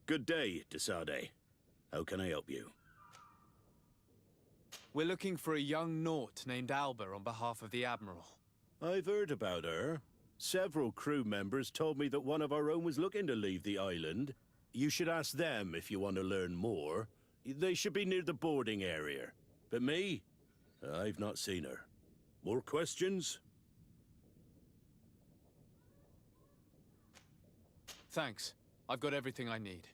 Good day, Sardet. How can I help you? We're looking for a young Naut named Alba on behalf of the Admiral. I've heard about her. Several crew members told me that one of our own was looking to leave the island. You should ask them if you want to learn more. They should be near the boarding area. But me? I've not seen her. More questions? Thanks. I've got everything I need.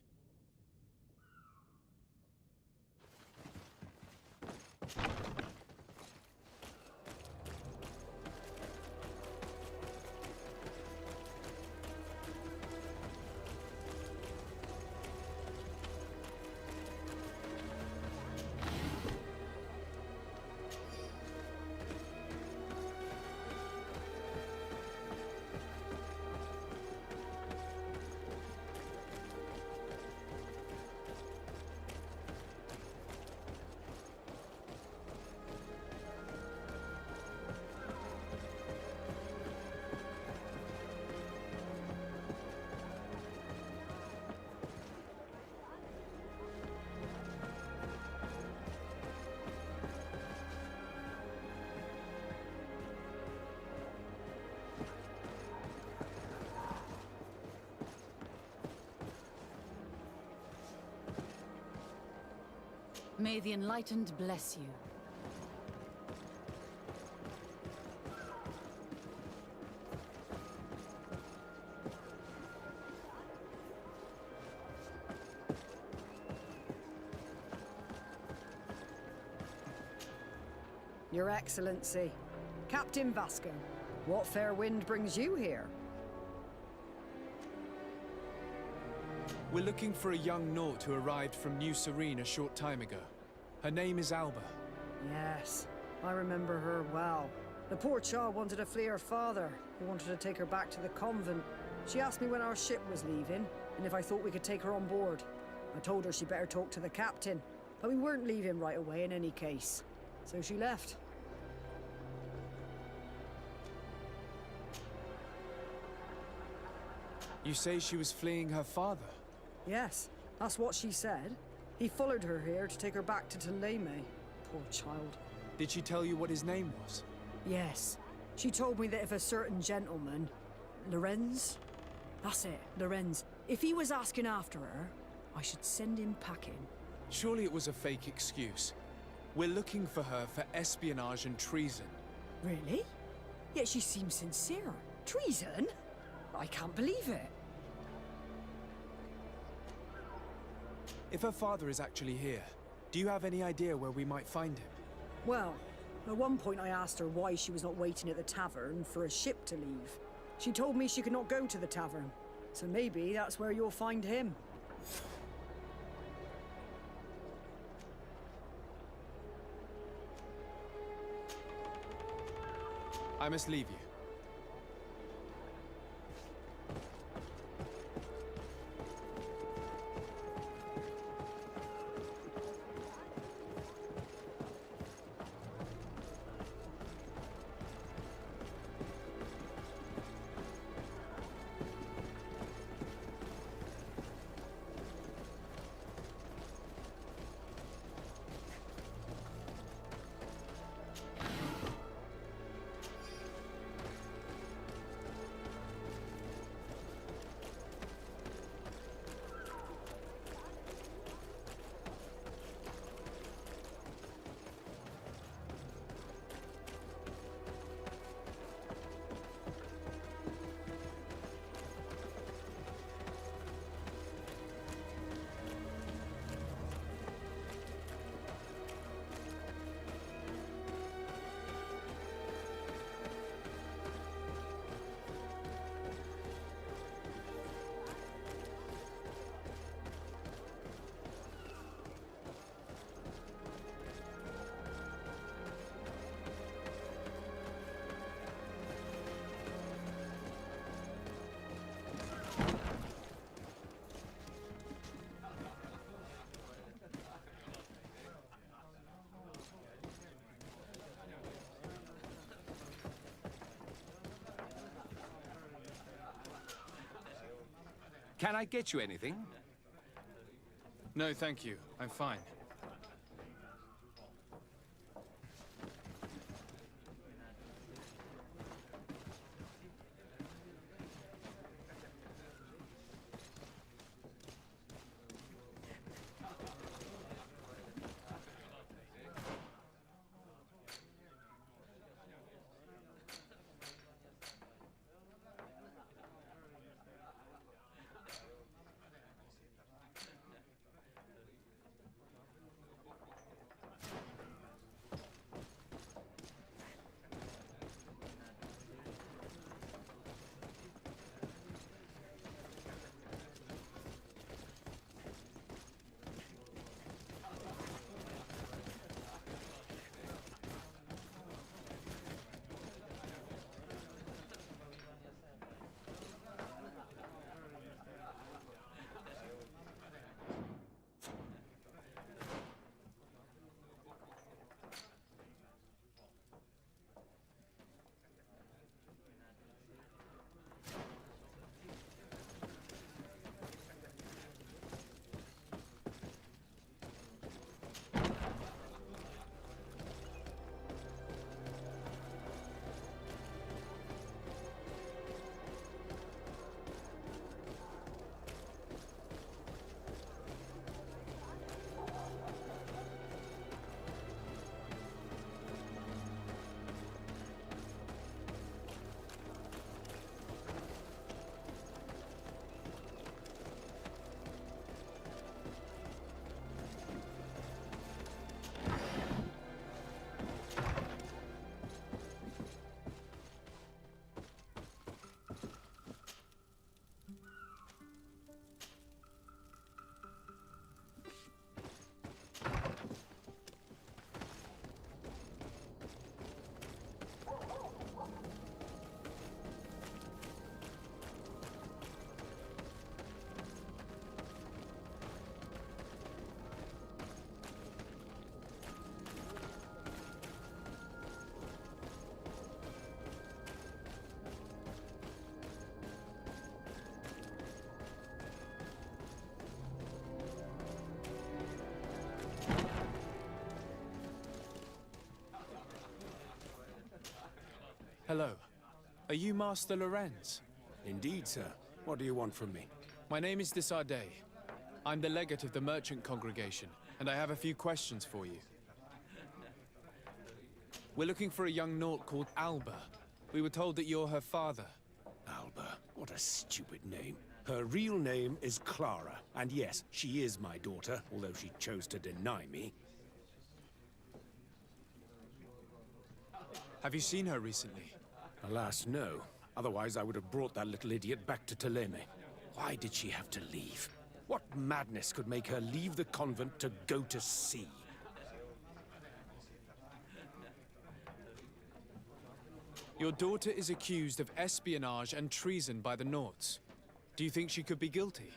May the Enlightened bless you. Your Excellency, Captain Vasco, what fair wind brings you here? We're looking for a young Naut who arrived from New Serene a short time ago. Her name is Alba. Yes, I remember her well. The poor child wanted to flee her father, who wanted to take her back to the convent. She asked me when our ship was leaving, and if I thought we could take her on board. I told her she'd better talk to the captain, but we weren't leaving right away in any case. So she left. You say she was fleeing her father? Yes, that's what she said. He followed her here to take her back to Teleme. Poor child. Did she tell you what his name was? Yes. She told me that if a certain gentleman, Lorenz? That's it, Lorenz. If he was asking after her, I should send him packing. Surely it was a fake excuse. We're looking for her for espionage and treason. Really? Yet she seems sincere. Treason? I can't believe it. If her father is actually here, do you have any idea where we might find him? Well, at one point I asked her why she was not waiting at the tavern for a ship to leave. She told me she could not go to the tavern, so maybe that's where you'll find him. I must leave you. Can I get you anything? No, thank you. I'm fine. Hello. Are you Master Lorenz? Indeed, sir. What do you want from me? My name is Sardet. I'm the legate of the merchant congregation, and I have a few questions for you. We're looking for a young Naut called Alba. We were told that you're her father. Alba. What a stupid name. Her real name is Clara, and yes, she is my daughter, although she chose to deny me. Have you seen her recently? Alas, no. Otherwise, I would have brought that little idiot back to Teleme. Why did she have to leave? What madness could make her leave the convent to go to sea? Your daughter is accused of espionage and treason by the Nauts. Do you think she could be guilty?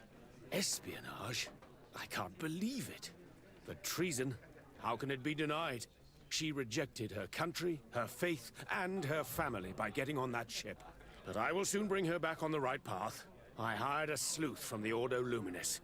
Espionage? I can't believe it. But treason? How can it be denied? She rejected her country, her faith, and her family by getting on that ship. But I will soon bring her back on the right path. I hired a sleuth from the Ordo Luminis.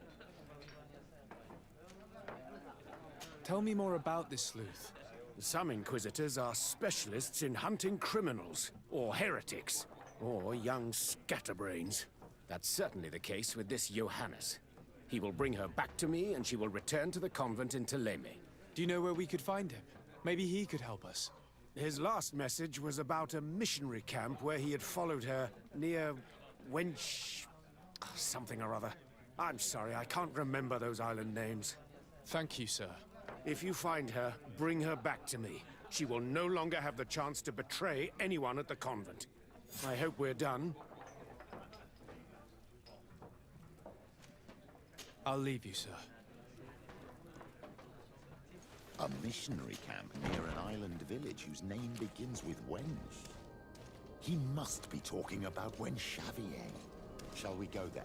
Tell me more about this sleuth. Some Inquisitors are specialists in hunting criminals, or heretics, or young scatterbrains. That's certainly the case with this Johannes. He will bring her back to me, and she will return to the convent in Teleme. Do you know where we could find him? Maybe he could help us. His last message was about a missionary camp where he had followed her near Wench... something or other. I'm sorry, I can't remember those island names. Thank you, sir. If you find her, bring her back to me. She will no longer have the chance to betray anyone at the convent. I hope we're done. I'll leave you, sir. A missionary camp near an island village whose name begins with Wench. He must be talking about Wench Xavier. Shall we go there?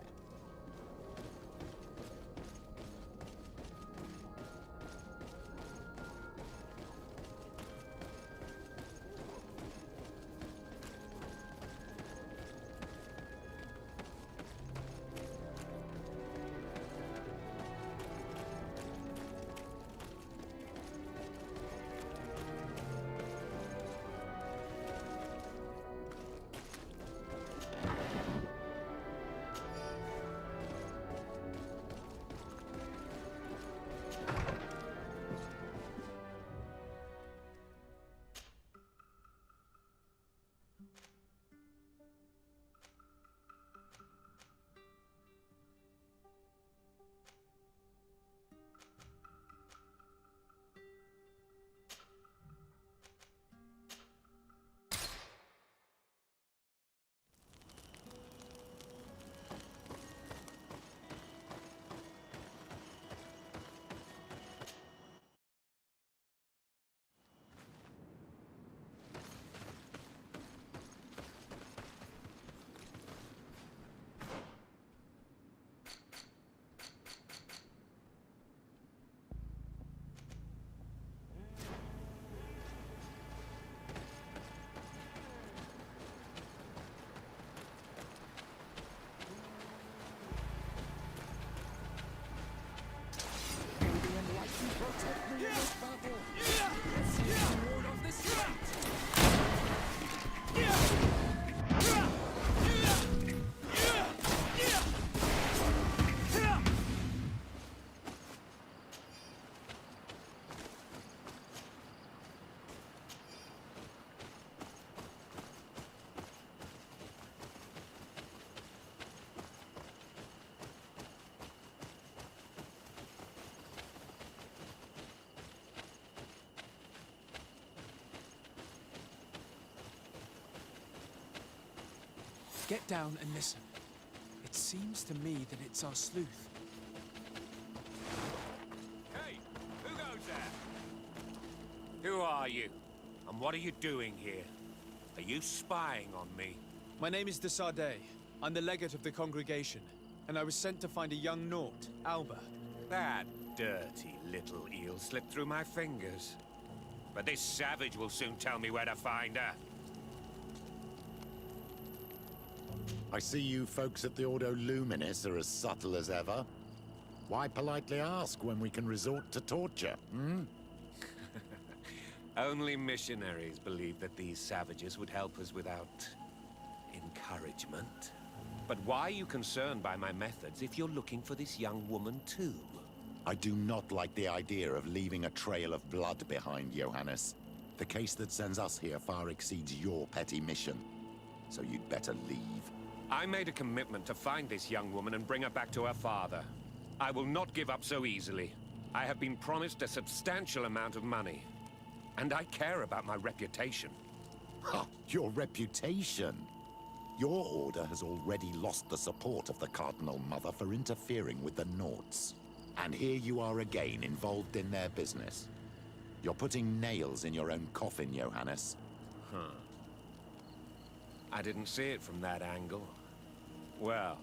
Get down and listen. It seems to me that it's our sleuth. Hey, who goes there? Who are you? And what are you doing here? Are you spying on me? My name is de Sardet. I'm the legate of the congregation, and I was sent to find a young Naut, Alba. That dirty little eel slipped through my fingers. But this savage will soon tell me where to find her. I see you folks at the Ordo Luminis are as subtle as ever. Why politely ask when we can resort to torture, hmm? Only missionaries believe that these savages would help us without encouragement. But why are you concerned by my methods if you're looking for this young woman too? I do not like the idea of leaving a trail of blood behind, Johannes. The case that sends us here far exceeds your petty mission. So you'd better leave. I made a commitment to find this young woman and bring her back to her father. I will not give up so easily. I have been promised a substantial amount of money. And I care about my reputation. Ha! Your reputation? Your order has already lost the support of the Cardinal Mother for interfering with the Nauts. And here you are again, involved in their business. You're putting nails in your own coffin, Johannes. Huh. I didn't see it from that angle. Well,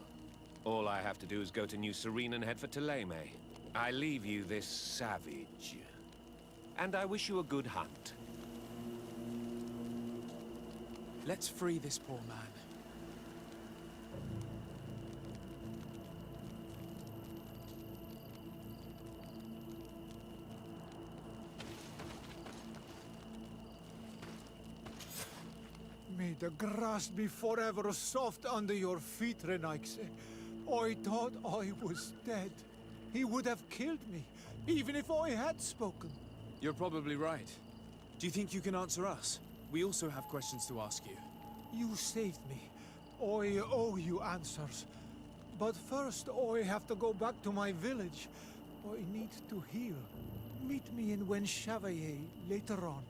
all I have to do is go to New Serene and head for Thélème. I leave you this savage. And I wish you a good hunt. Let's free this poor man. May the grass be forever soft under your feet, Renaigse. I thought I was dead. He would have killed me, even if I had spoken. You're probably right. Do you think you can answer us? We also have questions to ask you. You saved me. I owe you answers. But first, I have to go back to my village. I need to heal. Meet me in Chevalier later on.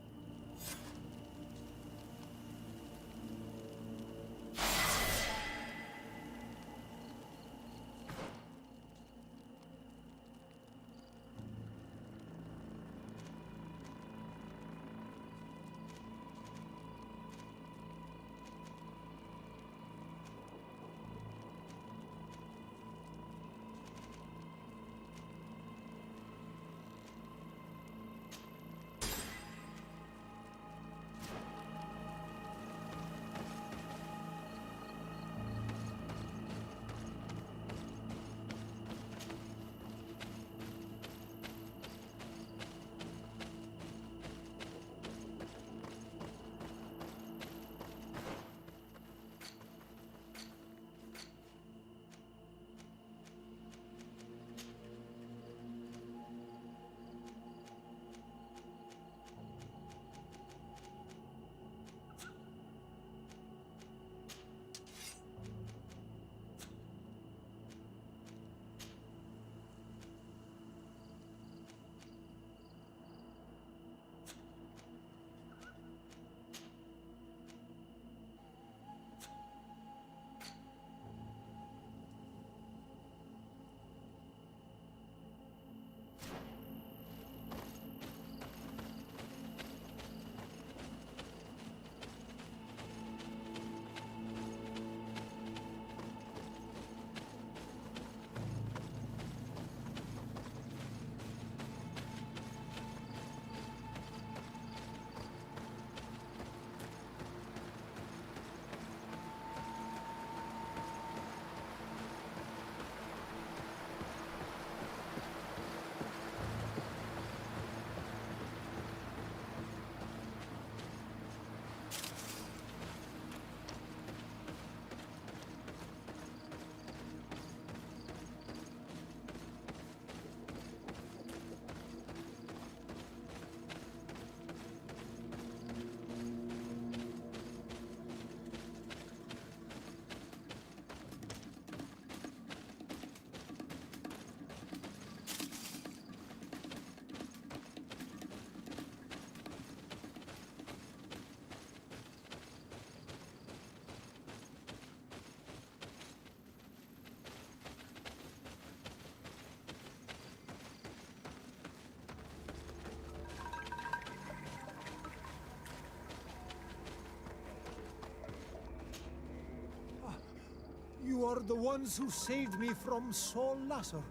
the ones who saved me from Saul Lasser.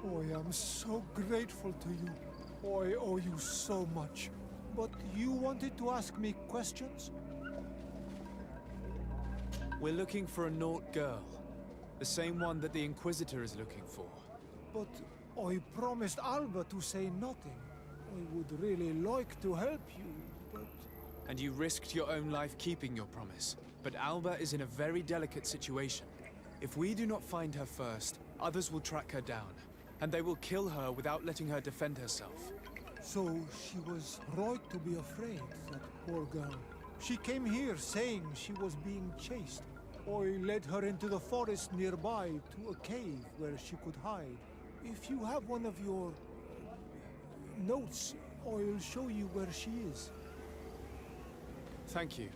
I am so grateful to you. I owe you so much. But you wanted to ask me questions? We're looking for a Naut girl. The same one that the Inquisitor is looking for. But I promised Alba to say nothing. I would really like to help you, but... And you risked your own life keeping your promise. But Alba is in a very delicate situation. If we do not find her first, others will track her down. And they will kill her without letting her defend herself. So she was right to be afraid, that poor girl. She came here saying she was being chased. I led her into the forest nearby to a cave where she could hide. If you have one of your... notes, I'll show you where she is. Thank you.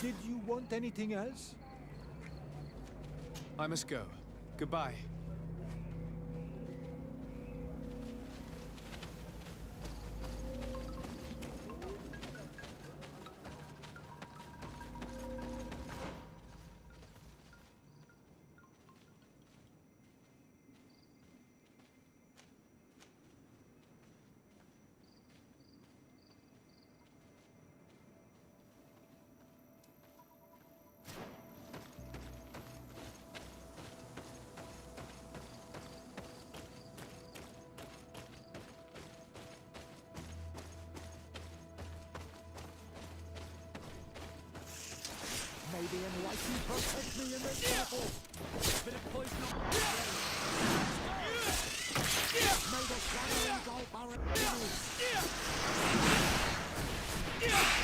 Did you want anything else? I must go. Goodbye. Maybe enlighten protect me in this battle. Bit of poison on my May the shadow engulf our enemies. May the...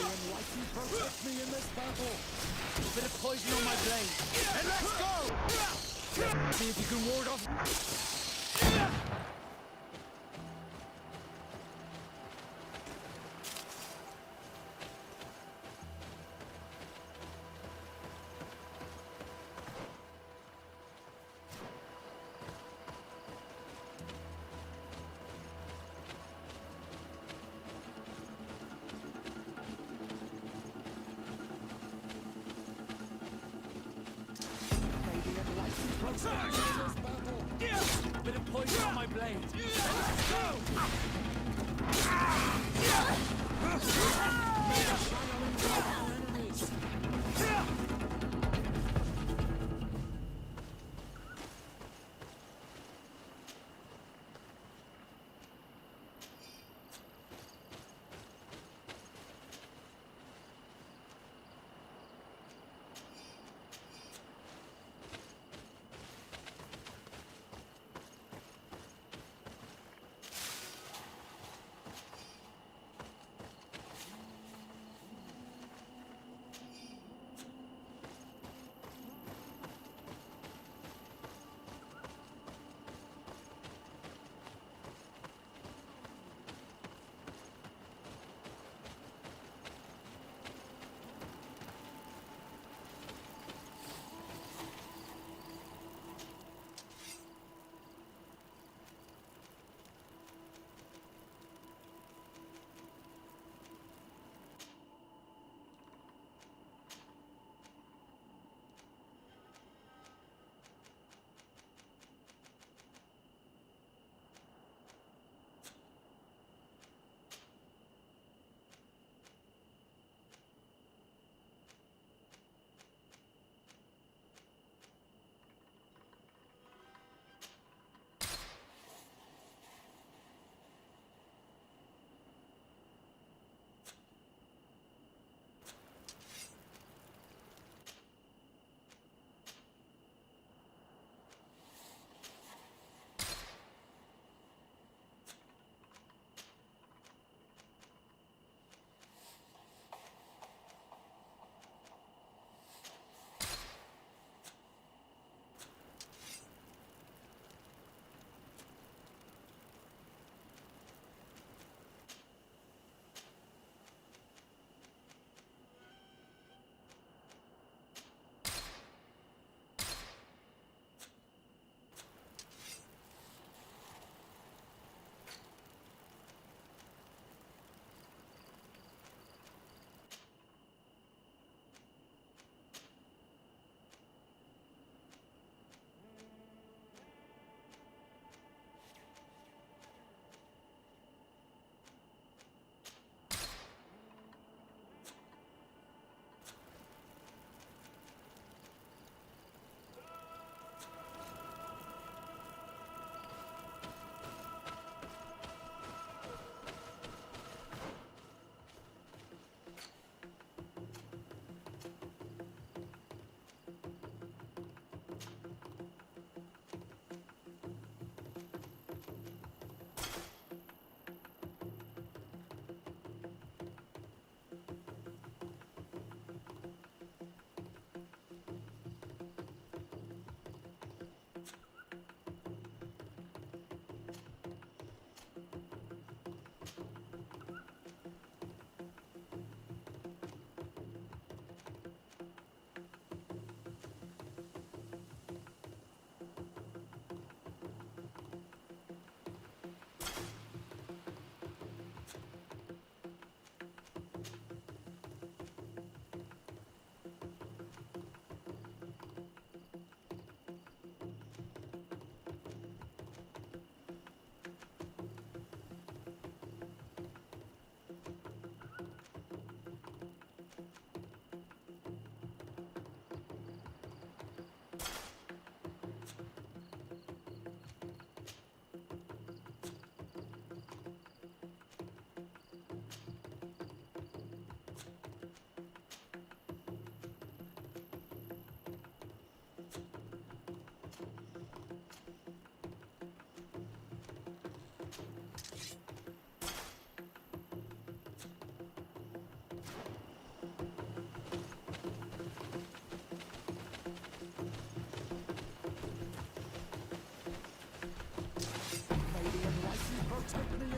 Enlighten protect me in this battle. A bit of poison on my blade. And let's go! See if you can ward off. Bit of poison on my blade. Let's go!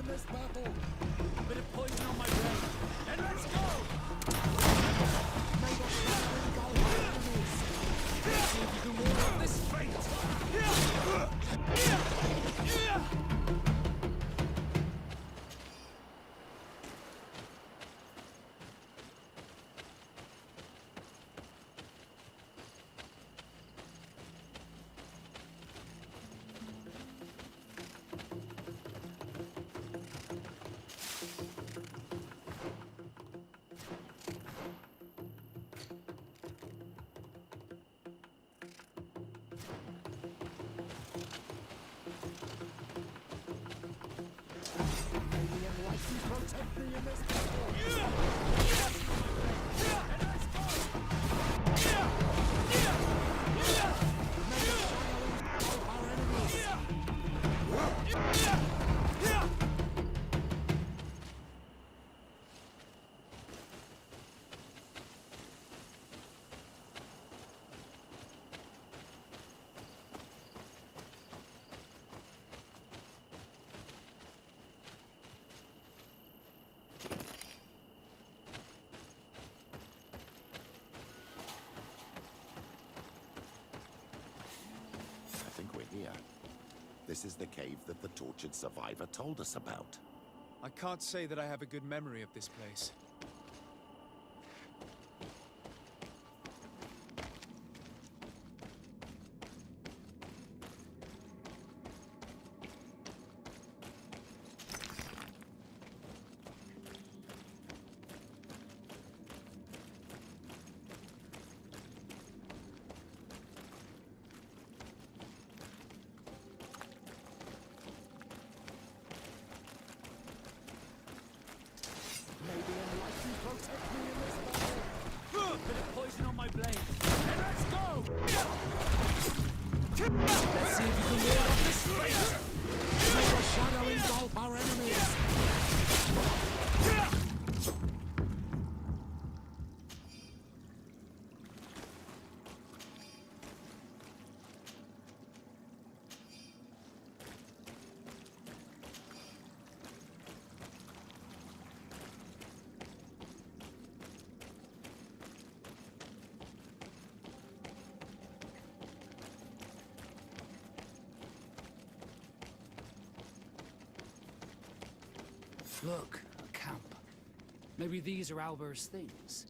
this battle. A bit of poison on my brain. And let's go! May the shadow engulf our enemies. Let's see if you can ward off this fate. Protect me in this battle. I think we're here. This is the cave that the tortured survivor told us about. I can't say that I have a good memory of this place. Protect me in this battle. Bit of poison on my blade. And let's go! Let's see if you can ward off this fate. May the shadow engulf our enemies. Look, a camp. Maybe these are Albert's things.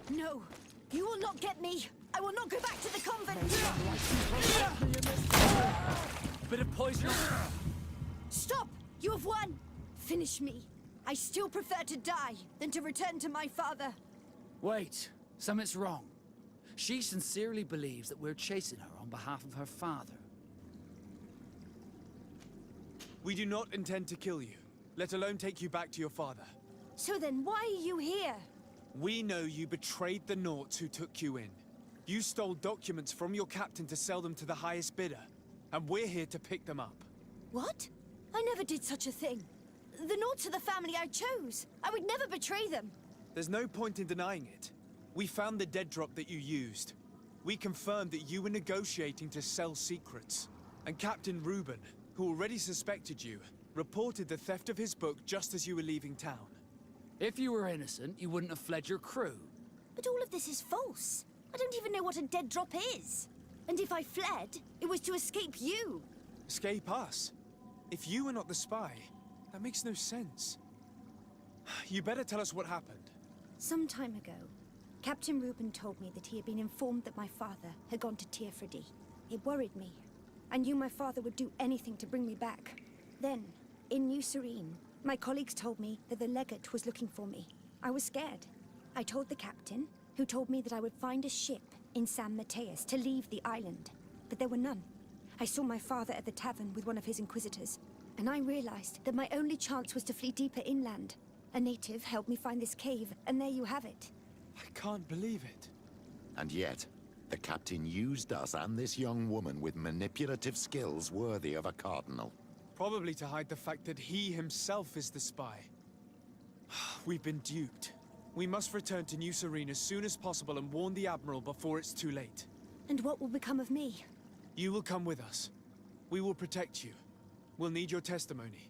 No, you will not get me. I will not go back to the convent. Bit of poison. Stop! You have won. Finish me. I still prefer to die than to return to my father. Wait, something's wrong. She sincerely believes that we're chasing her on behalf of her father. We do not intend to kill you, let alone take you back to your father. So then why are you here? We know you betrayed the Nauts who took you in. You stole documents from your captain to sell them to the highest bidder, and we're here to pick them up. What? I never did such a thing. The Nauts are the family I chose. I would never betray them. There's no point in denying it. We found the dead drop that you used. We confirmed that you were negotiating to sell secrets. And Captain Reuben, who already suspected you, reported the theft of his book just as you were leaving town. If you were innocent, you wouldn't have fled your crew. But all of this is false. I don't even know what a dead drop is. And if I fled, it was to escape you. Escape us? If you were not the spy, that makes no sense. You better tell us what happened. Some time ago, Captain Reuben told me that he had been informed that my father had gone to Tirfredi. It worried me. I knew my father would do anything to bring me back. Then, In New Serene, my colleagues told me that the legate was looking for me. I was scared. I told the captain, who told me that I would find a ship in San Mateus to leave the island, but there were none. I saw my father at the tavern with one of his inquisitors, and I realized that my only chance was to flee deeper inland. A native helped me find this cave, and there you have it. I can't believe it. And yet, the captain used us and this young woman with manipulative skills worthy of a cardinal. Probably to hide the fact that he himself is the spy. We've been duped. We must return to New Serene as soon as possible and warn the Admiral before it's too late. And what will become of me? You will come with us. We will protect you. We'll need your testimony.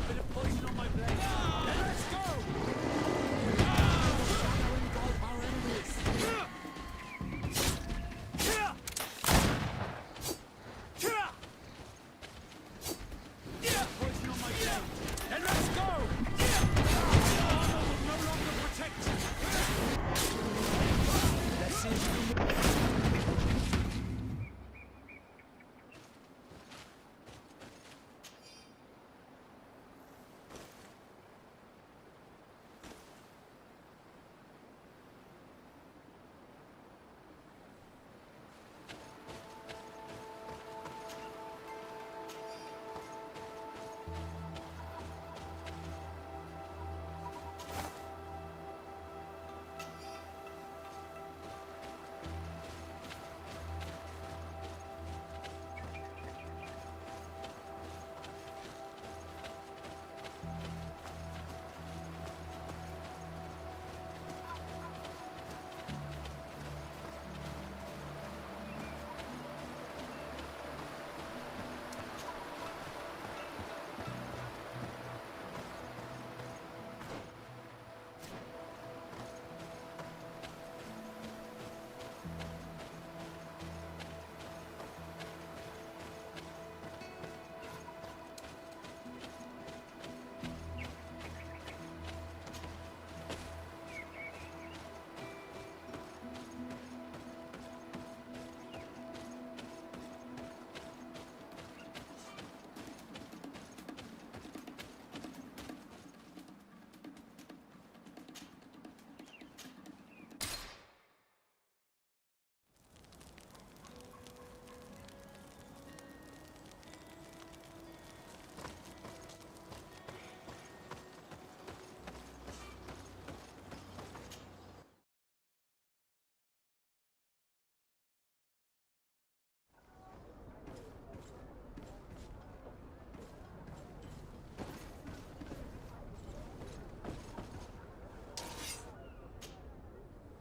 Bit of poison on my blade. Let's go! Poison on my blade. And let's go! Armor will no longer protect you. Let's see if you can...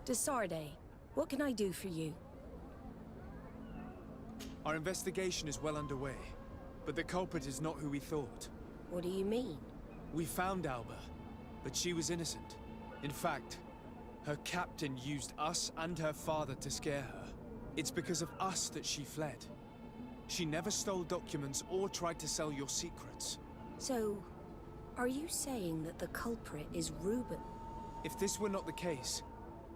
To Sardet, what can I do for you? Our investigation is well underway, but the culprit is not who we thought. What do you mean? We found Alba, but she was innocent. In fact, her captain used us and her father to scare her. It's because of us that she fled. She never stole documents or tried to sell your secrets. So, are you saying that the culprit is Reuben? If this were not the case,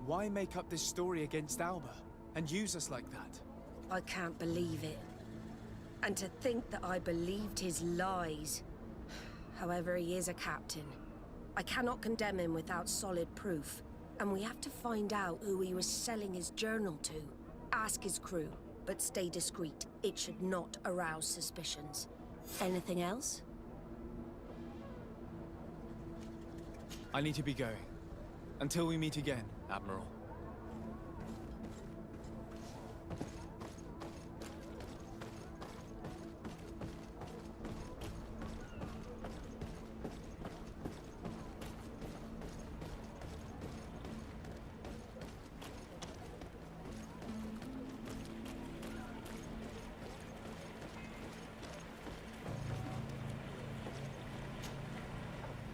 why make up this story against Alba and use us like that? I can't believe it. And to think that I believed his lies. However, he is a captain. I cannot condemn him without solid proof. And we have to find out who he was selling his journal to. Ask his crew, but stay discreet. It should not arouse suspicions. Anything else? I need to be going. Until we meet again, Admiral.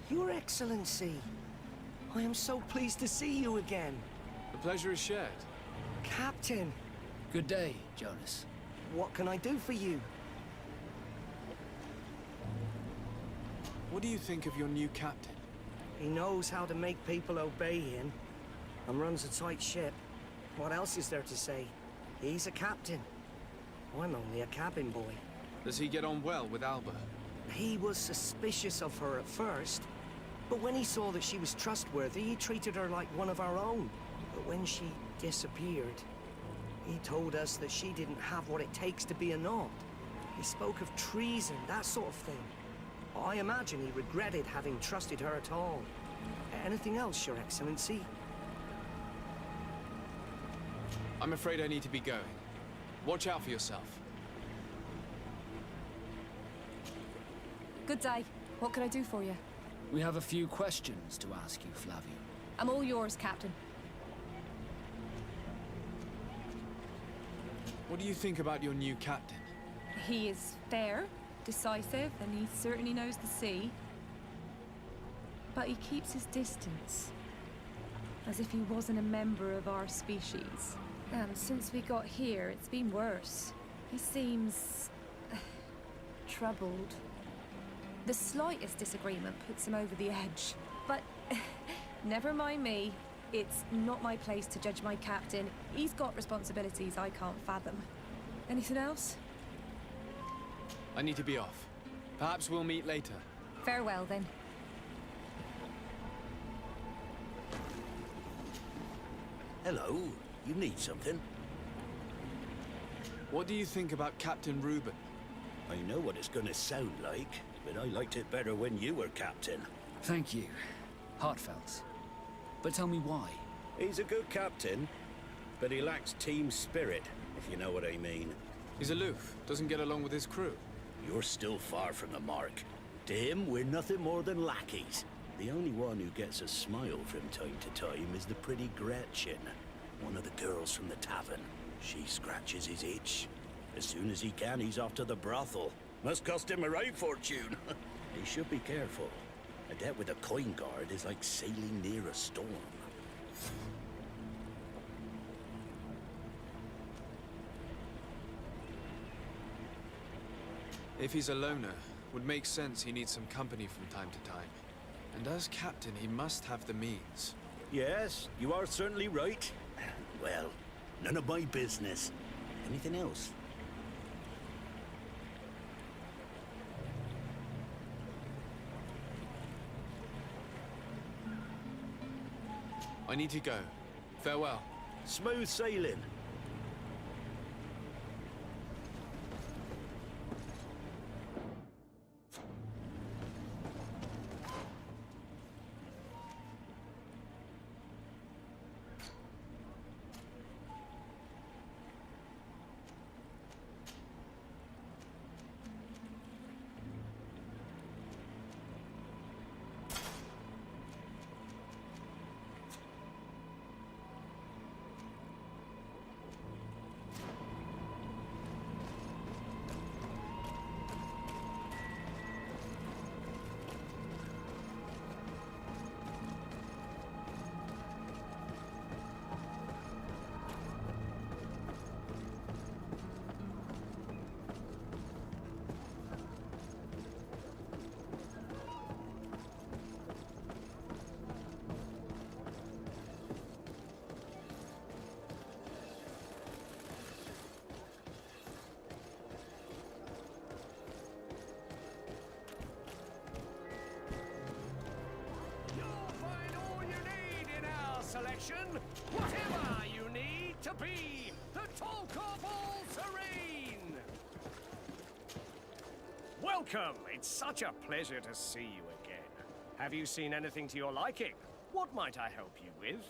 Your Excellency, I am so pleased to see you again. The pleasure is shared. Captain, Good day, Jonas. what can I do for you? What do you think of your new captain? He knows how to make people obey him, and runs a tight ship. What else is there to say? He's a captain. I'm only a cabin boy. Does he get on well with Alba? He was suspicious of her at first, but when he saw that she was trustworthy, he treated her like one of our own. But when she disappeared, he told us that she didn't have what it takes to be a Naut. He spoke of treason, that sort of thing. I imagine he regretted having trusted her at all. Anything else, Your Excellency? I'm afraid I need to be going. Watch out for yourself. Good day. What can I do for you? We have a few questions to ask you, Flavio. I'm all yours, Captain. What do you think about your new captain? He is fair, decisive, and he certainly knows the sea. But he keeps his distance. As if he wasn't a member of our species. And since we got here, it's been worse. He seems... troubled. The slightest disagreement puts him over the edge. But never mind me. It's not my place to judge my captain. He's got responsibilities I can't fathom. Anything else? I need to be off. Perhaps we'll meet later. Farewell, then. Hello. You need something? What do you think about Captain Reuben? I know what it's gonna sound like, but I liked it better when you were captain. Thank you. Heartfelt. But tell me why. He's a good captain, but he lacks team spirit, if you know what I mean. He's aloof, doesn't get along with his crew. You're still far from the mark. To him, we're nothing more than lackeys. The only one who gets a smile from time to time is the pretty Gretchen, one of the girls from the tavern. She scratches his itch. As soon as he can, he's off to the brothel. Must cost him a right fortune. He should be careful. A debt with a coin guard is like sailing near a storm. If he's a loner, would make sense he needs some company from time to time. And as captain, he must have the means. Yes, you are certainly right. Well, none of my business. Anything else? I need to go. Farewell. Smooth sailing. navigation, whatever you need to be the talk of all terrain. Welcome. It's such a pleasure to see you again. Have you seen anything to your liking? What might I help you with?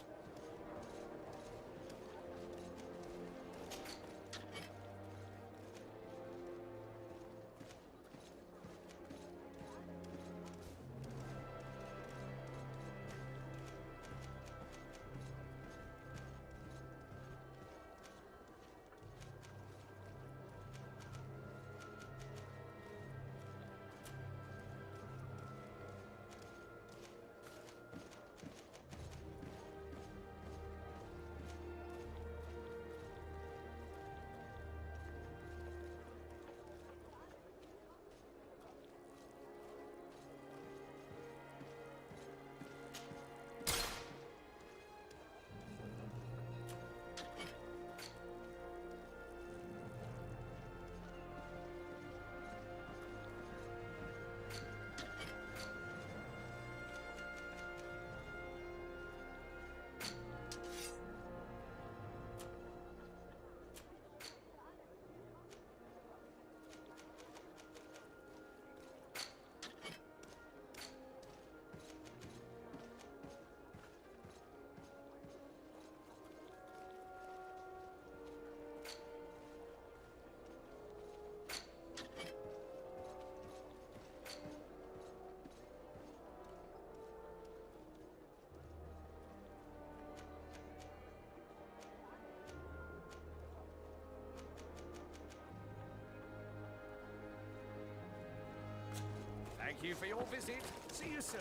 Thank you for your visit. See you soon.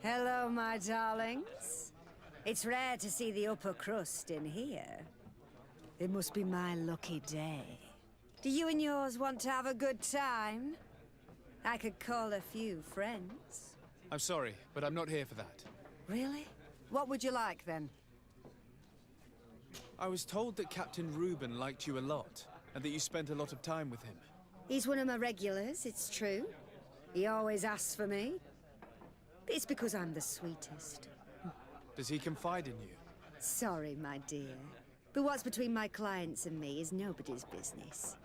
Hello, my darlings. It's rare to see the upper crust in here. It must be my lucky day. Do you and yours want to have a good time? I could call a few friends. I'm sorry, but I'm not here for that. Really? What would you like, then? I was told that Captain Reuben liked you a lot, and that you spent a lot of time with him. He's one of my regulars, it's true. He always asks for me. It's because I'm the sweetest. Does he confide in you? Sorry, my dear. But what's between my clients and me is nobody's business.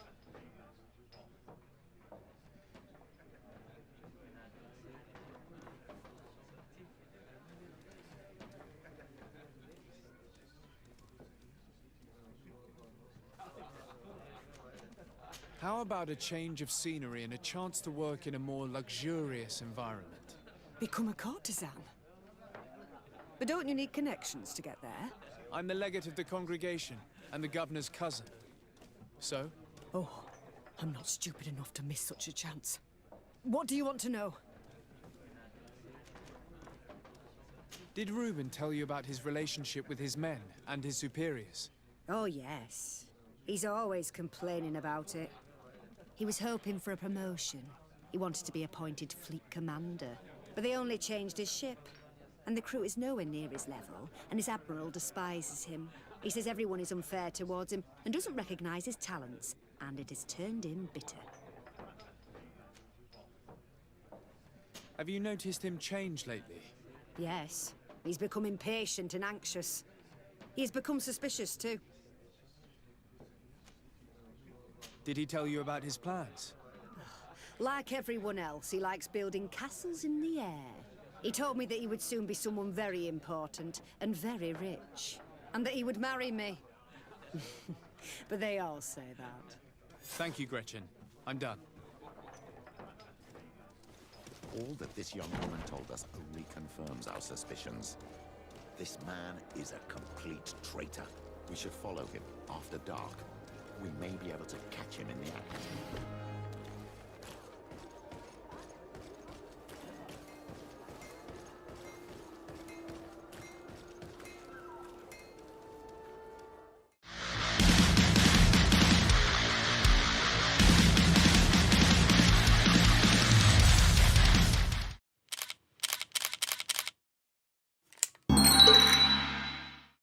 How about a change of scenery and a chance to work in a more luxurious environment? Become a courtesan? But don't you need connections to get there? I'm the legate of the congregation, and the governor's cousin. So? Oh, I'm not stupid enough to miss such a chance. What do you want to know? Did Reuben tell you about his relationship with his men and his superiors? Oh, yes. He's always complaining about it. He was hoping for a promotion. He wanted to be appointed fleet commander. But they only changed his ship. And the crew is nowhere near his level, and his admiral despises him. He says everyone is unfair towards him, and doesn't recognize his talents. And it has turned him bitter. Have you noticed him change lately? Yes. He's become impatient and anxious. He's become suspicious too. Did he tell you about his plans? Like everyone else, he likes building castles in the air. He told me that he would soon be someone very important and very rich. And that he would marry me. But they all say that. Thank you, Gretchen. I'm done. All that this young woman told us only confirms our suspicions. This man is a complete traitor. We should follow him after dark. We may be able to catch him in the act.